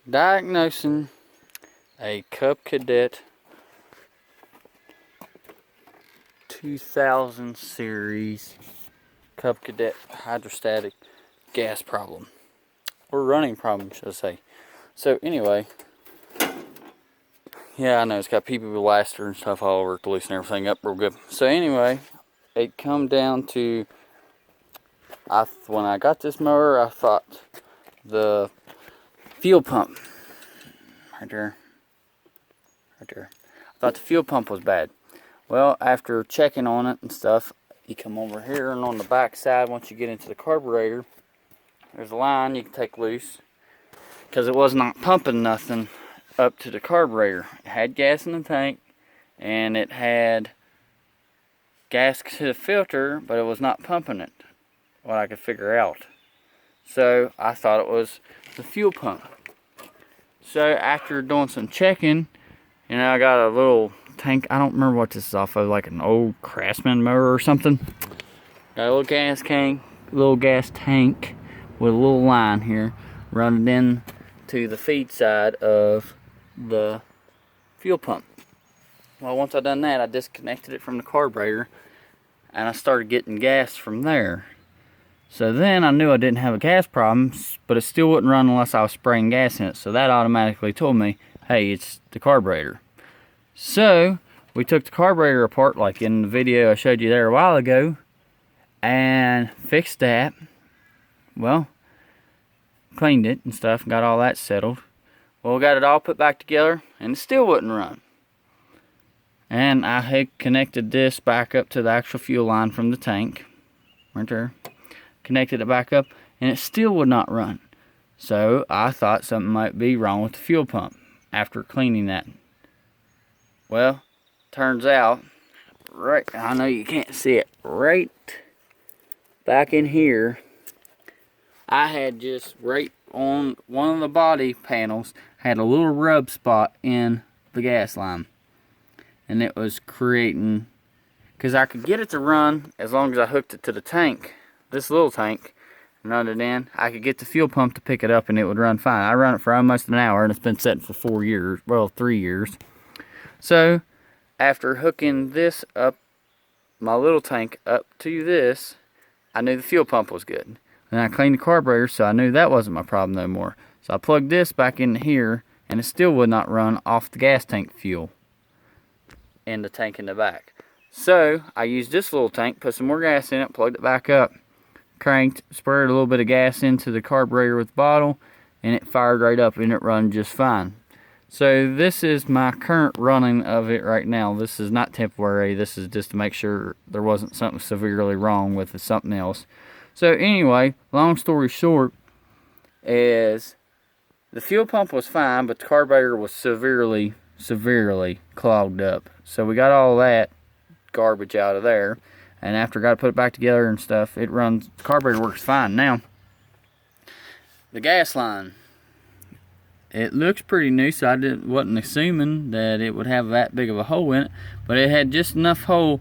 Diagnosing a Cub Cadet 2000 series Cub Cadet hydrostatic gas problem, or running problem, should I say. So anyway, yeah, I know it's got PP blaster and stuff all over to loosen everything up real good. So anyway, it come down to, when I got this mower, I thought the fuel pump, right there, I thought the fuel pump was bad. Well, after checking on it and stuff, you come over here, and on the back side, once you get into the carburetor, there's a line you can take loose, because it was not pumping nothing up to the carburetor. It had gas in the tank, and it had gas to the filter, but it was not pumping it, what I could figure out. So I thought it was the fuel pump. So after doing some checking, I got a little tank. I don't remember what this is off of, like an old Craftsman mower or something. Got a little gas tank with a little line here running in to the feed side of the fuel pump. Well, once I done that, I disconnected it from the carburetor, and I started getting gas from there. So then I knew I didn't have a gas problem, but it still wouldn't run unless I was spraying gas in it. So that automatically told me, hey, it's the carburetor. So we took the carburetor apart, like in the video I showed you there a while ago, and fixed that. Well, cleaned it and stuff, got all that settled. Well, we got it all put back together, and it still wouldn't run. And I had connected this back up to the actual fuel line from the tank, right there. Connected it back up, and it still would not run. So I thought something might be wrong with the fuel pump after cleaning that. Well, turns out, right, I know you can't see it, right back in here, I had just right on one of the body panels, had a little rub spot in the gas line. And it was creating, because I could get it to run as long as I hooked it to the tank, this little tank, and run it in. I could get the fuel pump to pick it up and it would run fine. I run it for almost an hour, and it's been sitting for 4 years, well, 3 years. So after hooking this up, my little tank up to this, I knew the fuel pump was good. Then I cleaned the carburetor, so I knew that wasn't my problem no more. So I plugged this back in here, and it still would not run off the gas tank fuel in the tank in the back. So I used this little tank, put some more gas in it, plugged it back up, cranked, sprayed a little bit of gas into the carburetor with the bottle, and it fired right up, and it run just fine. So this is my current running of it right now. This is not temporary. This is just to make sure there wasn't something severely wrong with it, something else. So anyway, long story short, is the fuel pump was fine, but the carburetor was severely clogged up. So we got all that garbage out of there, and after I got to put it back together and stuff, it runs, the carburetor works fine. Now, the gas line, it looks pretty new, so I wasn't assuming that it would have that big of a hole in it, but it had just enough hole.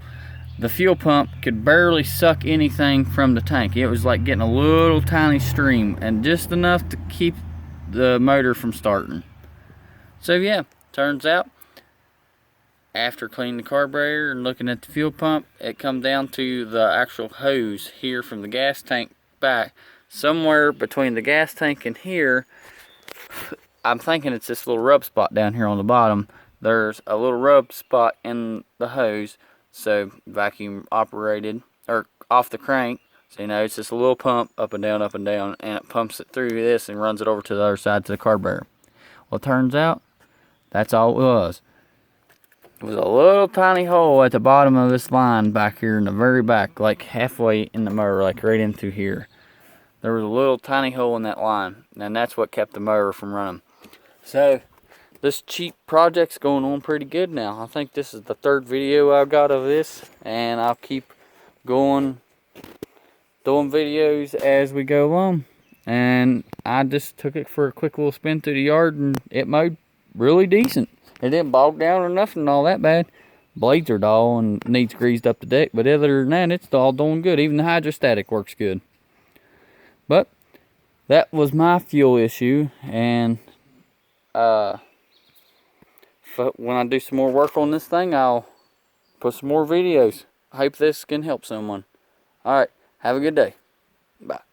The fuel pump could barely suck anything from the tank. It was like getting a little tiny stream, and just enough to keep the motor from starting. So yeah, turns out, after cleaning the carburetor and looking at the fuel pump, it come down to the actual hose here from the gas tank back. Somewhere between the gas tank and here, I'm thinking it's this little rub spot down here on the bottom. There's a little rub spot in the hose, so vacuum operated, or off the crank. So it's just a little pump up and down, and it pumps it through this and runs it over to the other side to the carburetor. Well, it turns out, that's all it was. It was a little tiny hole at the bottom of this line back here in the very back, like halfway in the motor, like right in through here. There was a little tiny hole in that line, and that's what kept the motor from running. So this cheap project's going on pretty good now. I think this is the 3rd video I've got of this, and I'll keep going, doing videos as we go along. And I just took it for a quick little spin through the yard, and it mowed really decent. It didn't bog down or nothing all that bad. Blades are dull and needs greased up the deck, but other than that, it's all doing good. Even the hydrostatic works good. But that was my fuel issue, and When I do some more work on this thing, I'll put some more videos. I hope this can help someone. Alright, have a good day. Bye.